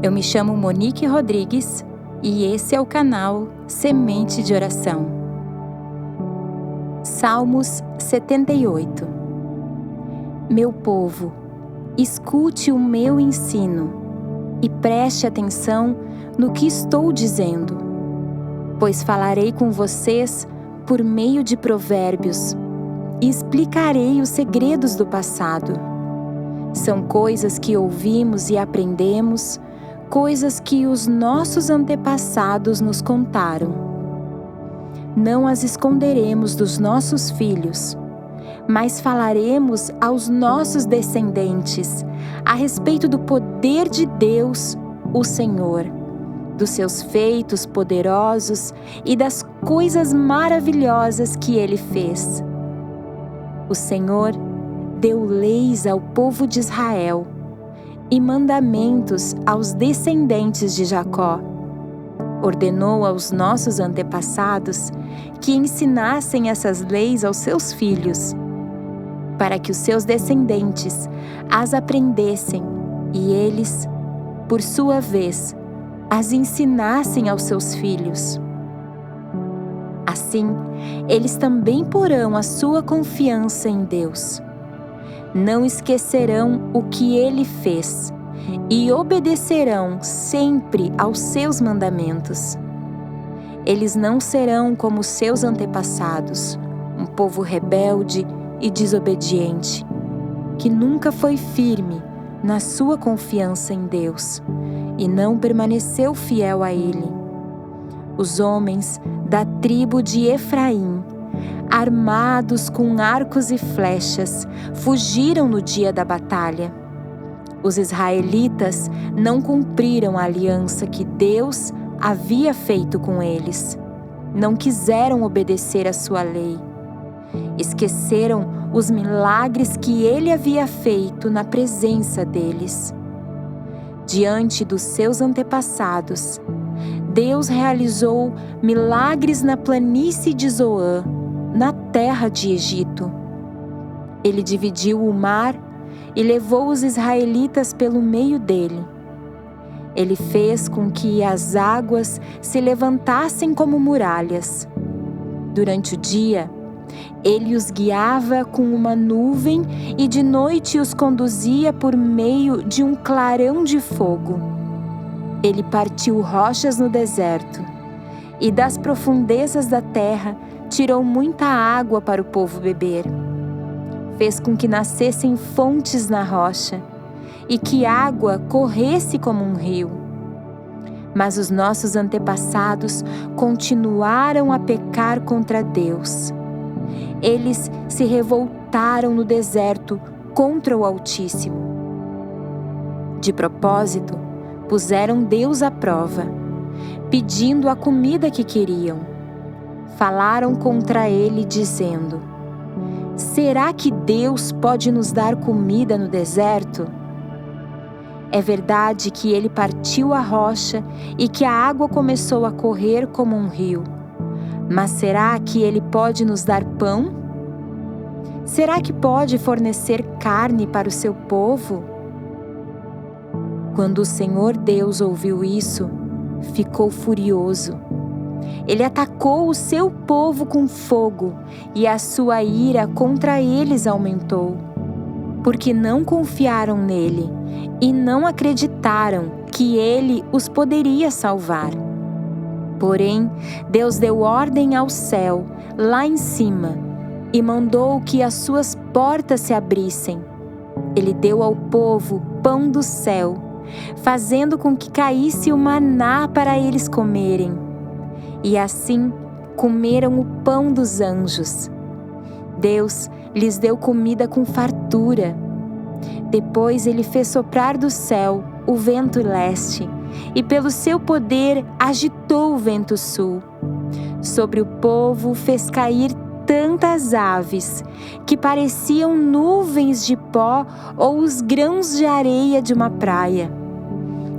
Eu me chamo Monique Rodrigues e esse é o canal Semente de Oração. Salmos 78. Meu povo, escute o meu ensino e preste atenção no que estou dizendo, pois falarei com vocês por meio de provérbios e explicarei os segredos do passado. São coisas que ouvimos e aprendemos, coisas que os nossos antepassados nos contaram. Não as esconderemos dos nossos filhos, mas falaremos aos nossos descendentes a respeito do poder de Deus, o Senhor, dos seus feitos poderosos e das coisas maravilhosas que Ele fez. O Senhor deu leis ao povo de Israel e mandamentos aos descendentes de Jacó. Ordenou aos nossos antepassados que ensinassem essas leis aos seus filhos, para que os seus descendentes as aprendessem e eles, por sua vez, as ensinassem aos seus filhos. Assim, eles também porão a sua confiança em Deus. Não esquecerão o que Ele fez e obedecerão sempre aos seus mandamentos. Eles não serão como seus antepassados, um povo rebelde e desobediente, que nunca foi firme na sua confiança em Deus e não permaneceu fiel a Ele. Os homens da tribo de Efraim, armados com arcos e flechas, fugiram no dia da batalha. Os israelitas não cumpriram a aliança que Deus havia feito com eles. Não quiseram obedecer à sua lei. Esqueceram os milagres que Ele havia feito na presença deles. Diante dos seus antepassados, Deus realizou milagres na planície de Zoã, na terra de Egito. Ele dividiu o mar e levou os israelitas pelo meio dele. Ele fez com que as águas se levantassem como muralhas. Durante o dia, Ele os guiava com uma nuvem e de noite os conduzia por meio de um clarão de fogo. Ele partiu rochas no deserto e das profundezas da terra tirou muita água para o povo beber. Fez com que nascessem fontes na rocha e que água corresse como um rio. Mas os nossos antepassados continuaram a pecar contra Deus. Eles se revoltaram no deserto contra o Altíssimo. De propósito, puseram Deus à prova, pedindo a comida que queriam. Falaram contra Ele, dizendo: será que Deus pode nos dar comida no deserto? É verdade que Ele partiu a rocha e que a água começou a correr como um rio. Mas será que Ele pode nos dar pão? Será que pode fornecer carne para o seu povo? Quando o Senhor Deus ouviu isso, ficou furioso. Ele atacou o seu povo com fogo e a sua ira contra eles aumentou, porque não confiaram nele e não acreditaram que ele os poderia salvar. Porém, Deus deu ordem ao céu, lá em cima, e mandou que as suas portas se abrissem. Ele deu ao povo pão do céu, fazendo com que caísse o maná para eles comerem. E assim comeram o pão dos anjos. Deus lhes deu comida com fartura. Depois Ele fez soprar do céu o vento leste, e pelo seu poder agitou o vento sul. Sobre o povo fez cair tantas aves, que pareciam nuvens de pó ou os grãos de areia de uma praia.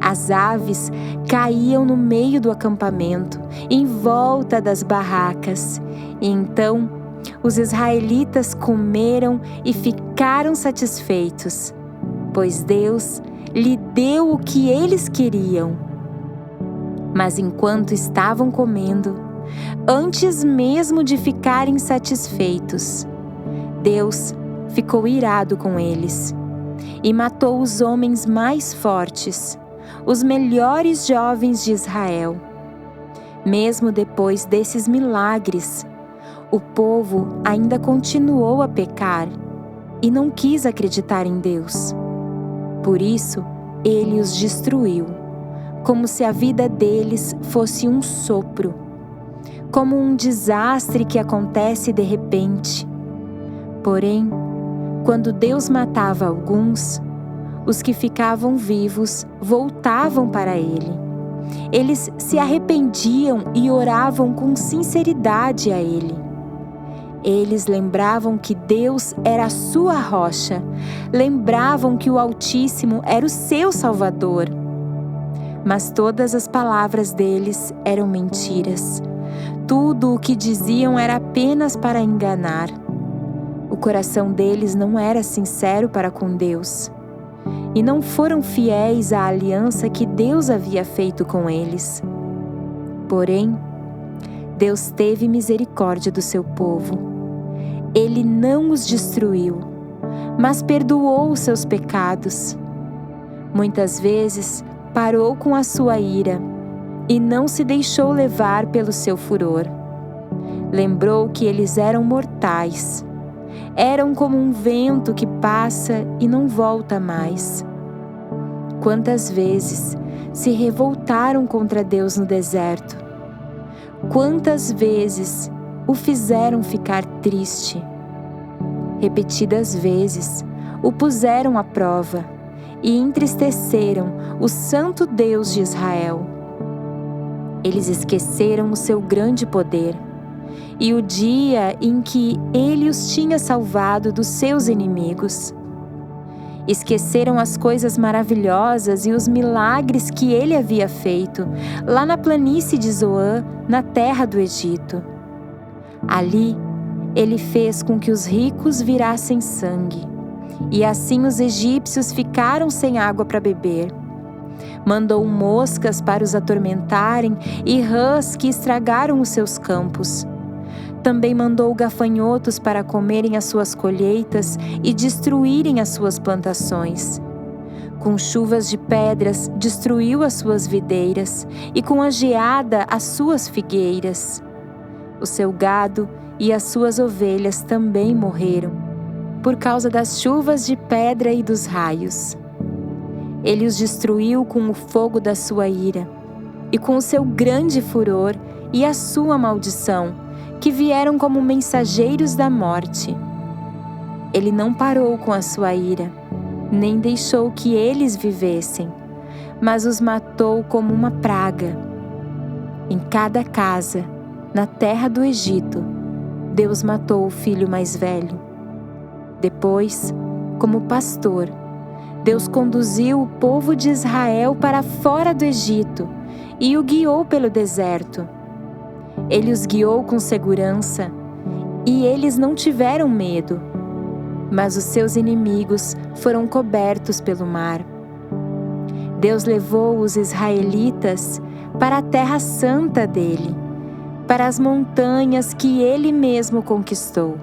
As aves caíam no meio do acampamento, em volta das barracas. E então os israelitas comeram e ficaram satisfeitos, pois Deus lhe deu o que eles queriam. Mas enquanto estavam comendo, antes mesmo de ficarem satisfeitos, Deus ficou irado com eles e matou os homens mais fortes, os melhores jovens de Israel. Mesmo depois desses milagres, o povo ainda continuou a pecar e não quis acreditar em Deus. Por isso, ele os destruiu, como se a vida deles fosse um sopro, como um desastre que acontece de repente. Porém, quando Deus matava alguns, os que ficavam vivos voltavam para Ele. Eles se arrependiam e oravam com sinceridade a Ele. Eles lembravam que Deus era a sua rocha, lembravam que o Altíssimo era o seu Salvador. Mas todas as palavras deles eram mentiras. Tudo o que diziam era apenas para enganar. O coração deles não era sincero para com Deus, e não foram fiéis à aliança que Deus havia feito com eles. Porém, Deus teve misericórdia do seu povo. Ele não os destruiu, mas perdoou os seus pecados. Muitas vezes parou com a sua ira e não se deixou levar pelo seu furor. Lembrou que eles eram mortais. Eram como um vento que passa e não volta mais. Quantas vezes se revoltaram contra Deus no deserto? Quantas vezes o fizeram ficar triste? Repetidas vezes o puseram à prova e entristeceram o Santo Deus de Israel. Eles esqueceram o seu grande poder e o dia em que Ele os tinha salvado dos seus inimigos. Esqueceram as coisas maravilhosas e os milagres que Ele havia feito lá na planície de Zoã, na terra do Egito. Ali, Ele fez com que os ricos virassem sangue, e assim os egípcios ficaram sem água para beber. Mandou moscas para os atormentarem e rãs que estragaram os seus campos. Também mandou gafanhotos para comerem as suas colheitas e destruírem as suas plantações. Com chuvas de pedras destruiu as suas videiras e com a geada as suas figueiras. O seu gado e as suas ovelhas também morreram, por causa das chuvas de pedra e dos raios. Ele os destruiu com o fogo da sua ira e com o seu grande furor e a sua maldição, que vieram como mensageiros da morte. Ele não parou com a sua ira, nem deixou que eles vivessem, mas os matou como uma praga. Em cada casa, na terra do Egito, Deus matou o filho mais velho. Depois, como pastor, Deus conduziu o povo de Israel para fora do Egito e o guiou pelo deserto. Ele os guiou com segurança e eles não tiveram medo, mas os seus inimigos foram cobertos pelo mar. Deus levou os israelitas para a terra santa dele, para as montanhas que ele mesmo conquistou.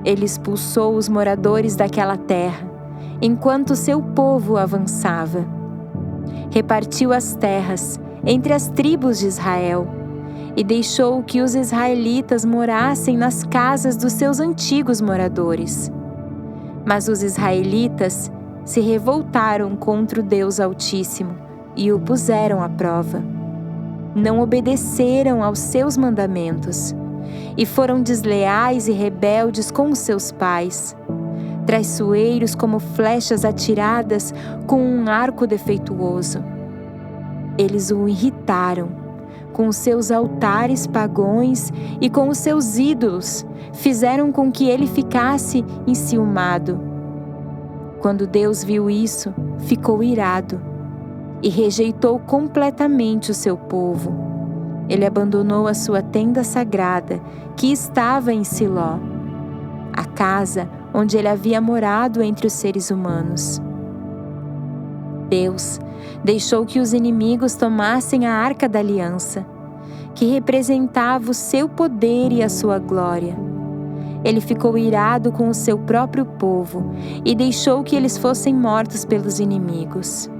Ele expulsou os moradores daquela terra, enquanto seu povo avançava. Repartiu as terras entre as tribos de Israel e deixou que os israelitas morassem nas casas dos seus antigos moradores. Mas os israelitas se revoltaram contra o Deus Altíssimo e o puseram à prova. Não obedeceram aos seus mandamentos e foram desleais e rebeldes com os seus pais, traiçoeiros como flechas atiradas com um arco defeituoso. Eles o irritaram com os seus altares pagões e com os seus ídolos, fizeram com que ele ficasse enciumado. Quando Deus viu isso, ficou irado e rejeitou completamente o seu povo. Ele abandonou a sua tenda sagrada, que estava em Siló, a casa onde ele havia morado entre os seres humanos. Deus deixou que os inimigos tomassem a Arca da Aliança, que representava o seu poder e a sua glória. Ele ficou irado com o seu próprio povo e deixou que eles fossem mortos pelos inimigos.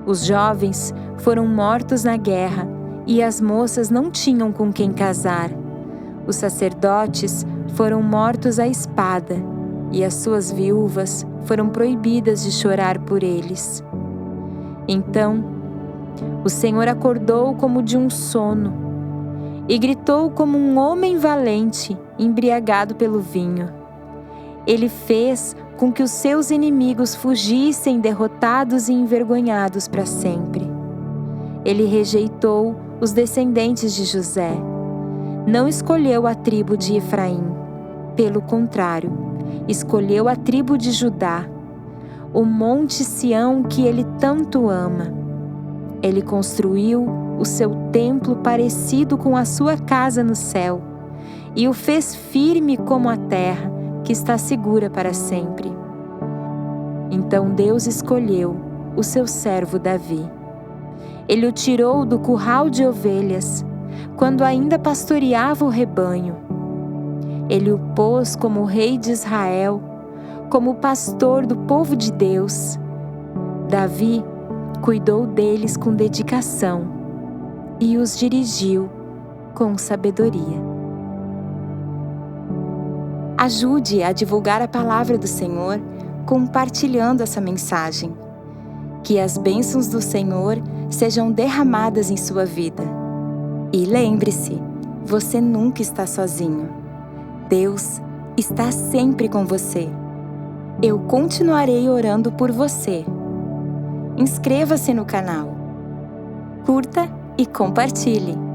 Os jovens foram mortos na guerra e as moças não tinham com quem casar. Os sacerdotes foram mortos à espada e as suas viúvas foram proibidas de chorar por eles. Então, o Senhor acordou como de um sono e gritou como um homem valente, embriagado pelo vinho. Ele fez com que os seus inimigos fugissem derrotados e envergonhados para sempre. Ele rejeitou os descendentes de José. Não escolheu a tribo de Efraim. Pelo contrário, escolheu a tribo de Judá, o monte Sião que ele tanto ama. Ele construiu o seu templo parecido com a sua casa no céu e o fez firme como a terra, que está segura para sempre. Então Deus escolheu o seu servo Davi. Ele o tirou do curral de ovelhas, quando ainda pastoreava o rebanho. Ele o pôs como rei de Israel, como pastor do povo de Deus. Davi cuidou deles com dedicação e os dirigiu com sabedoria. Ajude a divulgar a palavra do Senhor compartilhando essa mensagem. Que as bênçãos do Senhor sejam derramadas em sua vida. E lembre-se, você nunca está sozinho. Deus está sempre com você. Eu continuarei orando por você. Inscreva-se no canal, curta e compartilhe.